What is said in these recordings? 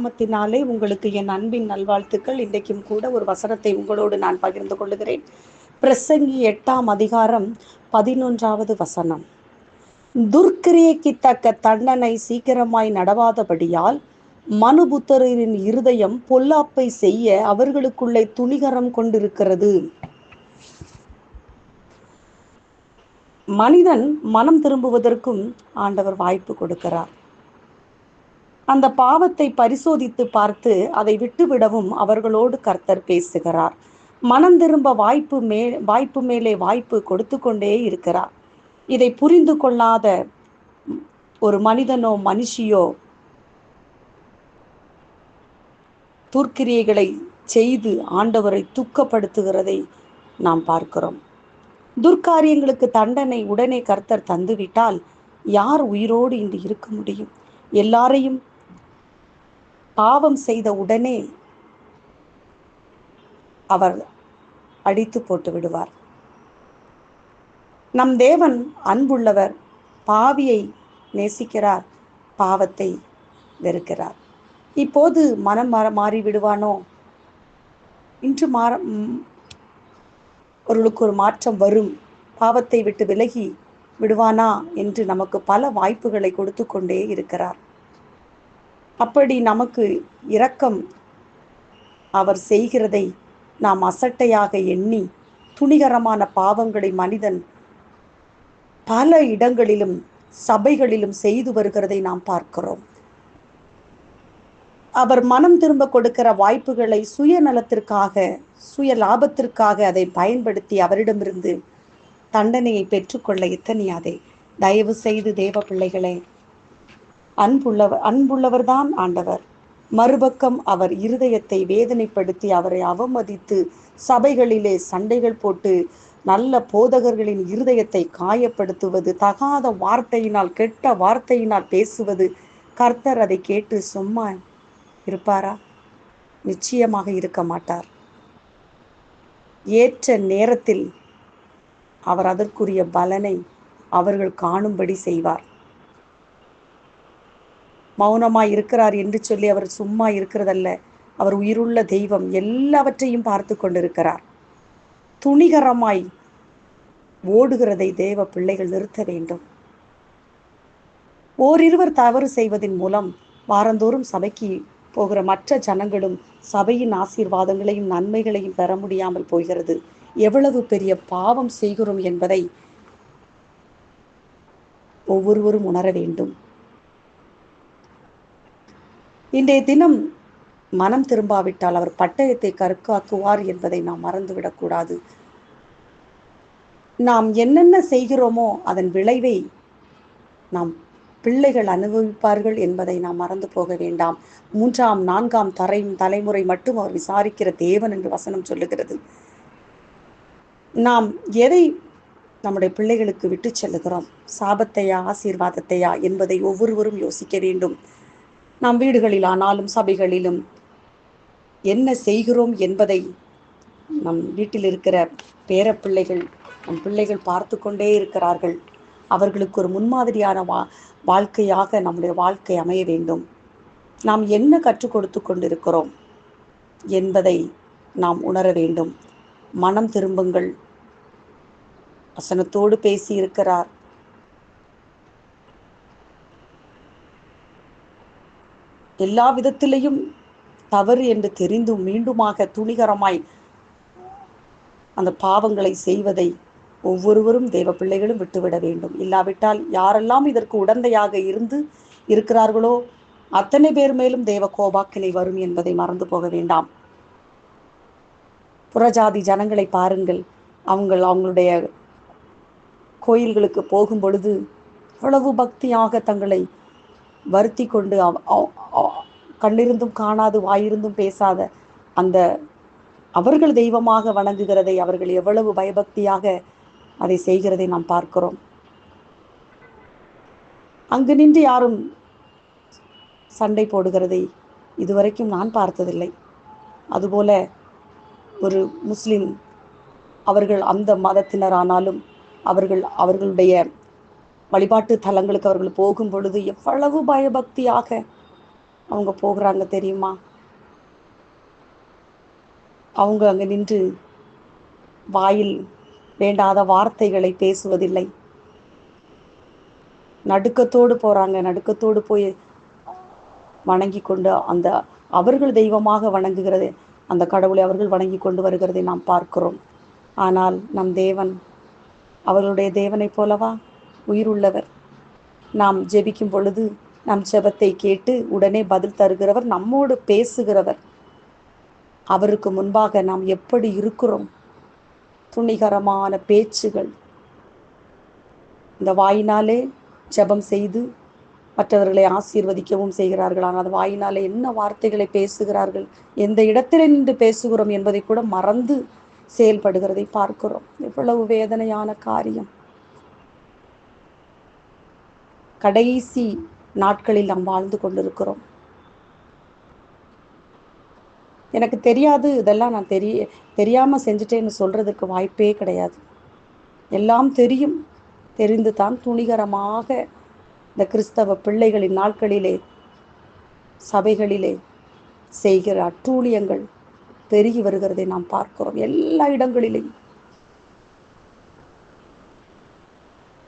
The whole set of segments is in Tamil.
நாமத்தினாலே உங்களுக்கு என் அன்பின் நல்வாழ்த்துக்கள். இன்றைக்கும் கூட ஒரு வசனத்தை உங்களோடு நான் பகிர்ந்து கொள்ளுகிறேன். பிரசங்கி 8ஆம் அதிகாரம் 11வது வசனம். துர்க்கிரியைக்கு தக்க தண்டனை சீக்கிரமாய் நடவாதபடியால் மனுபுத்திரரின் இருதயம் பொல்லாப்பை செய்ய அவர்களுக்குள்ளே துணிகரம் கொண்டிருக்கிறது. மனிதன் மனம் திரும்புவதற்கும் ஆண்டவர் வாய்ப்பு கொடுக்கிறார். அந்த பாவத்தை பரிசோதித்து பார்த்து அதை விட்டுவிடவும் அவர்களோடு கர்த்தர் பேசுகிறார். மனம் திரும்ப வாய்ப்பு மேலே வாய்ப்பு கொடுத்து கொண்டே இருக்கிறார். இதை புரிந்து கொள்ளாத ஒரு மனிதனோ மனுஷியோ துர்க்கிரியைகளை செய்து ஆண்டவரை துக்கப்படுத்துகிறதை நாம் பார்க்கிறோம். துர்க்காரியங்களுக்கு தண்டனை உடனே கர்த்தர் தந்துவிட்டால் யார் உயிரோடு இன்று இருக்க முடியும்? எல்லாரையும் பாவம் செய்த உடனே அவர் அடித்து போட்டு விடுவார். நம் தேவன் அன்புள்ளவர், பாவியை நேசிக்கிறார், பாவத்தை வெறுக்கிறார். இப்போது மனம் மாறி விடுவானோ? இன்று அவர்களுக்கு ஒரு மாற்றம் வரும், பாவத்தை விட்டு விலகி விடுவானா என்று நமக்கு பல வாய்ப்புகளை கொடுத்து கொண்டே இருக்கிறார். அப்படி நமக்கு இரக்கம் அவர் செய்கிறதை நாம் அசட்டையாக எண்ணி துணிகரமான பாவங்களை மனிதன் பல இடங்களிலும் சபைகளிலும் செய்து வருகிறதை நாம் பார்க்கிறோம். அவர் மனம் திரும்ப கொடுக்கிற வாய்ப்புகளை சுயநலத்திற்காக, சுய லாபத்திற்காக அதை பயன்படுத்தி அவரிடமிருந்து தண்டனையை பெற்றுக்கொள்ள எத்தனையாதே. தயவு செய்து தேவ பிள்ளைகளே, அன்புள்ளவர் தான் ஆண்டவர். மறுபக்கம் அவர் இருதயத்தை வேதனைப்படுத்தி அவரை அவமதித்து சபைகளிலே சண்டைகள் போட்டு நல்ல போதகர்களின் இருதயத்தை காயப்படுத்துவது, தகாத வார்த்தையினால் கெட்ட வார்த்தையினால் பேசுவது, கர்த்தர் அதை கேட்டு சும்மா இருப்பாரா? நிச்சயமாக இருக்க மாட்டார். ஏற்ற நேரத்தில் அவர் அதற்குரிய பலனை அவர்கள் காணும்படி செய்வார். மௌனமாய் இருக்கிறார் என்று சொல்லி அவர் சும்மா இருக்கிறதல்ல. அவர் உயிருள்ள தெய்வம், எல்லாவற்றையும் பார்த்து கொண்டிருக்கிறார். துணிகரமாய் ஓடுகிறதை தேவ பிள்ளைகள் நிறுத்த வேண்டும். ஓரிருவர் தவறு செய்வதன் மூலம் வாரந்தோறும் சபைக்கு போகிற மற்ற ஜனங்களும் சபையின் ஆசீர்வாதங்களையும் நன்மைகளையும் பெற முடியாமல் போகிறது. எவ்வளவு பெரிய பாவம் செய்கிறோம் என்பதை ஒவ்வொருவரும் உணர வேண்டும். இன்றைய தினம் மனம் திரும்பாவிட்டால் அவர் பட்டயத்தை கற்காக்குவார் என்பதை நாம் மறந்துவிடக்கூடாது. நாம் என்னென்ன செய்கிறோமோ அதன் விளைவை நாம் பிள்ளைகள் அனுபவிப்பார்கள் என்பதை நாம் மறந்து போக வேண்டாம். 3ஆம் 4ஆம் தலைமுறை மட்டும் அவர் விசாரிக்கிற தேவன் என்று வசனம் சொல்லுகிறது. நாம் எதை நம்முடைய பிள்ளைகளுக்கு விட்டு செல்லுகிறோம்? சாபத்தையா ஆசீர்வாதத்தையா என்பதை ஒவ்வொருவரும் யோசிக்க வேண்டும். நாம் வீடுகளில் ஆனாலும் சபைகளிலும் என்ன செய்கிறோம் என்பதை நம் வீட்டில் இருக்கிற பேர பிள்ளைகள், நம் பிள்ளைகள் பார்த்து கொண்டே இருக்கிறார்கள். அவர்களுக்கு ஒரு முன்மாதிரியான வாழ்க்கையாக நம்முடைய வாழ்க்கை அமைய வேண்டும். நாம் என்ன கற்றுக் கொடுத்து கொண்டிருக்கிறோம் என்பதை நாம் உணர வேண்டும். மனம் திரும்புங்கள், வசனத்தோடு பேசி இருக்கிறார். எல்லா விதத்திலையும் தவறு என்று தெரிந்தும் மீண்டுமாக துணிகரமாய் அந்த பாவங்களை செய்வதை ஒவ்வொருவரும் தேவ பிள்ளைகளும் விட்டுவிட வேண்டும். இல்லாவிட்டால் யாரெல்லாம் இதற்கு உடந்தையாக இருக்கிறார்களோ அத்தனை பேர் மேலும் தேவ கோபாக்கினை வரும் என்பதை மறந்து போக வேண்டாம். புறஜாதி ஜனங்களை பாருங்கள். அவங்களுடைய கோயில்களுக்கு போகும் பொழுது எவ்வளவு பக்தியாக தங்களை வருத்தி கொண்டு கண்ணிருந்தும் காணாது வாயிருந்தும் பேசாத அந்த அவர்கள் தெய்வமாக வணங்குகிறதை அவர்கள் எவ்வளவு பயபக்தியாக அதை செய்கிறதை நாம் பார்க்கிறோம். அங்கு நின்று யாரும் சண்டை போடுகிறதை இதுவரைக்கும் நான் பார்த்ததில்லை. அதுபோல ஒரு முஸ்லிம் அவர்கள் அந்த மதத்தினரானாலும் அவர்களுடைய வழிபாட்டு தலங்களுக்கு அவர்கள் போகும் பொழுது எவ்வளவு பயபக்தியாக அவங்க போகிறாங்க தெரியுமா? அவங்க அங்கே நின்று வாயில் வேண்டாத வார்த்தைகளை பேசுவதில்லை. நடுக்கத்தோடு போகிறாங்க. நடுக்கத்தோடு போய் வணங்கி கொண்டு அந்த அவர்கள் தெய்வமாக வணங்குகிறது அந்த கடவுளை அவர்கள் வணங்கி கொண்டு வருகிறதை நாம் பார்க்கிறோம். ஆனால் நம் தேவன் அவர்களுடைய தேவனைப் போலவா? உயிருள்ளவர். நாம் ஜெபிக்கும் பொழுது நம் ஜெபத்தை கேட்டு உடனே பதில் தருகிறவர், நம்மோடு பேசுகிறவர். அவருக்கு முன்பாக நாம் எப்படி இருக்கிறோம்? துணிகரமான பேச்சுகள். இந்த வாயினாலே ஜெபம் செய்து மற்றவர்களை ஆசீர்வதிக்கவும் செய்கிறார்கள். ஆனால் அந்த வாயினாலே என்ன வார்த்தைகளை பேசுகிறார்கள், எந்த இடத்தில் நின்று பேசுகிறோம் என்பதை கூட மறந்து செயல்படுகிறதை பார்க்கிறோம். எவ்வளவு வேதனையான காரியம். கடைசி நாட்களில் நாம் வாழ்ந்து கொண்டிருக்கிறோம். எனக்கு தெரியாது, இதெல்லாம் நான் தெரியாமல் செஞ்சுட்டேன்னு சொல்கிறதுக்கு வாய்ப்பே கிடையாது. எல்லாம் தெரியும். தெரிந்து தான் துணிகரமாக இந்த கிறிஸ்தவ பிள்ளைகளின் நாட்களிலே சபைகளிலே செய்கிற அட்டூழியங்கள் பெருகி வருகிறதை நாம் பார்க்கிறோம். எல்லா இடங்களிலும்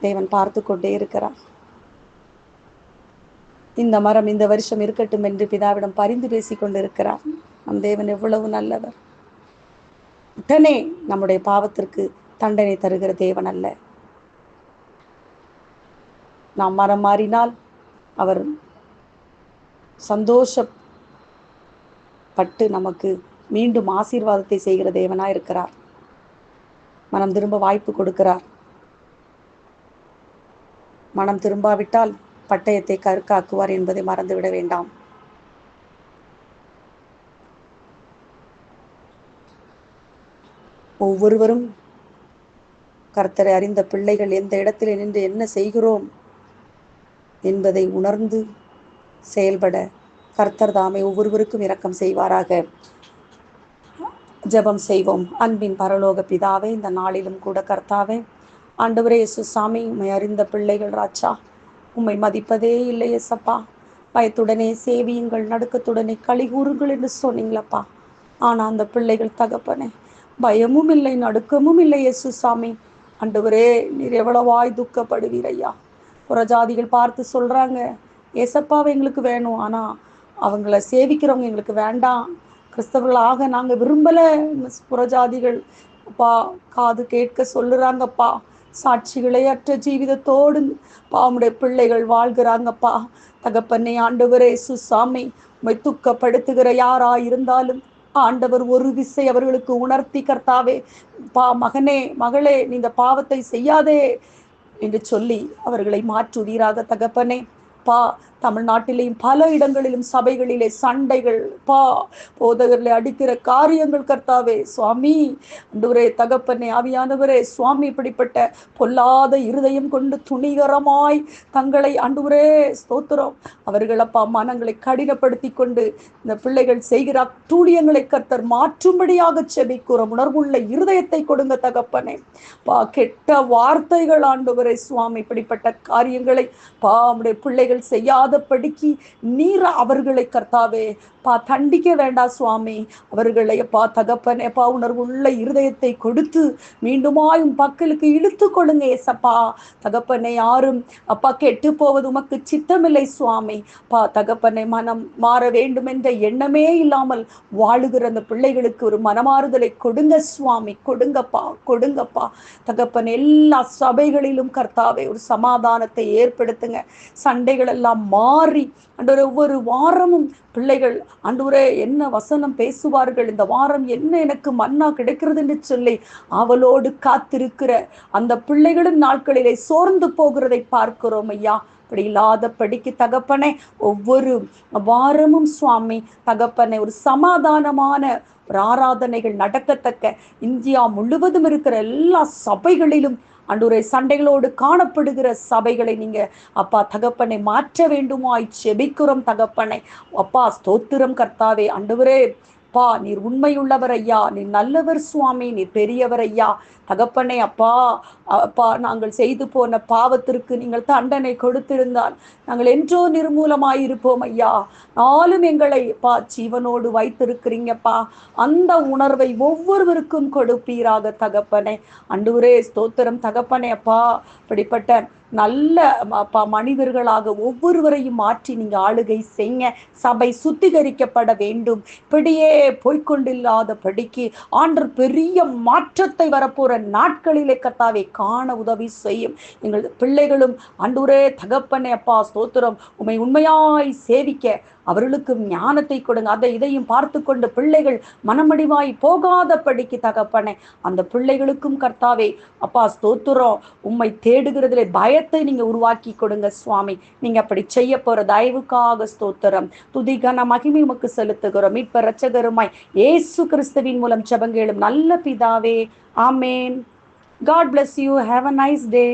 தேவன் பார்த்து கொண்டே இருக்கிறார். இந்த மரம் இந்த வருஷம் இருக்கட்டும் என்று பிதாவிடம் பரிந்து பேசி கொண்டிருக்கிறார். நம் தேவன் எவ்வளவு நல்லவர். உடனே நம்முடைய பாவத்திற்கு தண்டனை தருகிற தேவன் அல்ல. நாம் மரம் மாறினால் அவர் சந்தோஷப்பட்டு நமக்கு மீண்டும் ஆசீர்வாதத்தை செய்கிற தேவனா இருக்கிறார். மனம் திரும்ப வாய்ப்பு கொடுக்கிறார். மனம் திரும்பாவிட்டால் பட்டயத்தை கருக்காக்குவார் என்பதை மறந்துவிட வேண்டாம். ஒவ்வொருவரும் கர்த்தரை அறிந்த பிள்ளைகள் எந்த இடத்தில் நின்று என்ன செய்கிறோம் என்பதை உணர்ந்து செயல்பட கர்த்தர் தாமே ஒவ்வொருவருக்கும் இரக்கம் செய்வாராக. ஜெபம் செய்வோம். அன்பின் பரலோக பிதாவே, இந்த நாளிலும் கூட கர்த்தாவே, ஆண்டவரே இயேசு சாமி, உம்மை அறிந்த பிள்ளைகள் ராஜா, உம்மை மதிப்பதே இல்லை ஏசப்பா. பயத்துடனே சேவியுங்கள், நடுக்கத்துடனே களி கூறுங்கள் என்று சொன்னீங்களப்பா. ஆனால் அந்த பிள்ளைகள் தகப்பனே, பயமும் இல்லை, நடுக்கமும் இல்லை இயேசு சாமி. ஆண்டவரே, நீர் எவ்வளவாய் துக்கப்படுவீர் ஐயா. புறஜாதிகள் பார்த்து சொல்கிறாங்க, ஏசப்பாவை எங்களுக்கு வேணும், ஆனால் அவங்கள சேவிக்கிறவங்க எங்களுக்கு வேண்டாம், கிறிஸ்தவர்களாக நாங்கள் விரும்பலை. புறஜாதிகள் அப்பா காது கேட்க சொல்லுறாங்கப்பா. சாட்சிகளே அற்ற ஜீவிதத்தோடு பாவுடைய பிள்ளைகள் வாழ்கிறாங்கப்பா. தகப்பனே, ஆண்டவரே சுசாமி, உம்மை துக்கப்படுத்துகிற யாரா இருந்தாலும் ஆண்டவர் ஒரு விசை அவர்களுக்கு உணர்த்தி, கர்த்தாவே, மகனே மகளே, நீ இந்த பாவத்தை செய்யாதே என்று சொல்லி அவர்களை மாற்றுவீராக தகப்பனே. தமிழ்நாட்டிலேயும் பல இடங்களிலும் சபைகளிலே சண்டைகள், போதகர்களை அடிக்கிற காரியங்கள் கர்த்தாவே சுவாமி, அன்றுவரே தகப்பனே, ஆவியானவரே சுவாமி, இப்படிப்பட்ட பொல்லாத இருதயம் கொண்டு துணிகரமாய் தங்களை அன்றுவரே ஸ்தோத்திரம் அவர்கள் மனங்களை கடினப்படுத்தி கொண்டு இந்த பிள்ளைகள் செய்கிற அட்டூழியங்களை கர்த்தர் மாற்றும்படியாக செபிக்கிறோம். உணர்வுள்ள இருதயத்தை கொடுங்க தகப்பனே. கெட்ட வார்த்தைகள் ஆண்டவரே சுவாமி, இப்படிப்பட்ட காரியங்களை நம்முடைய பிள்ளைகள் செய்யாதபடிக்கு நீர் அவர்களை கர்த்தாவே தண்டிக்க வேண்டாம் சுவாமி. அவர்களை தகப்பனே உணர்வுள்ள இருதயத்தை கொடுத்து மீண்டுமாய் மக்களுக்கு இழுத்து கொள்ளுங்க ஏசப்பா. தகப்பனே, யாரும் கெட்டு போவது உமக்கு சித்தமில்லை சுவாமி. தகப்பனே, மனம் மாற வேண்டும் என்ற எண்ணமே இல்லாமல் வாழுகிற அந்த பிள்ளைகளுக்கு ஒரு மனமாறுதலை கொடுங்க சுவாமி. கொடுங்கப்பா தகப்பனே. எல்லா சபைகளிலும் கர்த்தாவே ஒரு சமாதானத்தை ஏற்படுத்துங்க. சண்டைகள் எல்லாம் மாறி ஆண்டவரே, ஒவ்வொரு வாரமும் பிள்ளைகள் ஆண்டவரே என்ன வசனம் பேசுவார்கள், இந்த வாரம் என்ன எனக்கு மன்னா கிடைக்கிறது என்று சொல்லி அவளோடு காத்திருக்கிற அந்த பிள்ளைகளின் நாட்களிலே சோர்ந்து போகிறதை பார்க்கிறோம் ஐயா. அப்படி இல்லாதபடிக்கு தகப்பனே, ஒவ்வொரு வாரமும் சுவாமி தகப்பனே ஒரு சமாதானமான ஒரு ஆராதனைகள் நடக்கத்தக்க இந்தியா முழுவதும் இருக்கிற எல்லா சபைகளிலும் ஆண்டவரே சண்டைகளோடு காணப்படுகிற சபைகளை நீங்க தகப்பனை மாற்ற வேண்டுமாய் செபிக்கிறோம் தகப்பனை. ஸ்தோத்திரம் கர்த்தாவே. ஆண்டவரே, அப்பா நீர் உண்மையுள்ளவர் ஐயா, நீர் நல்லவர் சுவாமி, நீர் பெரியவர் ஐயா. தகப்பனே அப்பா, அப்பா நாங்கள் செய்து போன பாவத்திற்கு நீங்கள் தண்டனை கொடுத்திருந்தால் நாங்கள் என்றோ நிர்மூலமாயிருப்போம் ஐயா. நாளும் எங்களை அப்பா ஜீவனோடு வைத்திருக்கிறீங்கப்பா. அந்த உணர்வை ஒவ்வொருவருக்கும் கொடுப்பீராக தகப்பனே. அன்றுவரே ஸ்தோத்திரம் தகப்பனே அப்பா. அப்படிப்பட்ட நல்ல அப்பா மனிதர்களாக ஒவ்வொருவரையும் மாற்றி நீங்க ஆளுகை செய்ய. சபை சுத்திகரிக்கப்பட வேண்டும். இப்படியே போய்கொண்டில்லாத படிக்கு ஆண்டர் பெரிய மாற்றத்தை வரப்போற நாட்களிலே கர்த்தாவே காண உதவி செய்யும். எங்கள் பிள்ளைகளும் ஆண்டவரே தகப்பனே அப்பா ஸ்தோத்திரம் உம்மை உண்மையாய் சேவிக்க அவர்களுக்கு ஞானத்தை கொடுங்க. அதை இதையும் பார்த்து கொண்டு பிள்ளைகள் மனமடிவாய் போகாத படிக்கு தகப்பனே அந்த பிள்ளைகளுக்கும் கர்த்தாவே அப்பா ஸ்தோத்திரம் உம்மை தேடுகிறதுல பயத்தை நீங்க உருவாக்கி கொடுங்க சுவாமி. நீங்க அப்படி செய்ய போற தயவுக்காக ஸ்தோத்திரம். துதிகன மகிமை உமக்கு செலுத்துகிறோம். மீட்பர் இரட்சகருமாய் இயேசு கிறிஸ்துவின் மூலம் ஜெபங்கேளும் நல்ல பிதாவே. ஆமேன். God bless you. Have a nice day.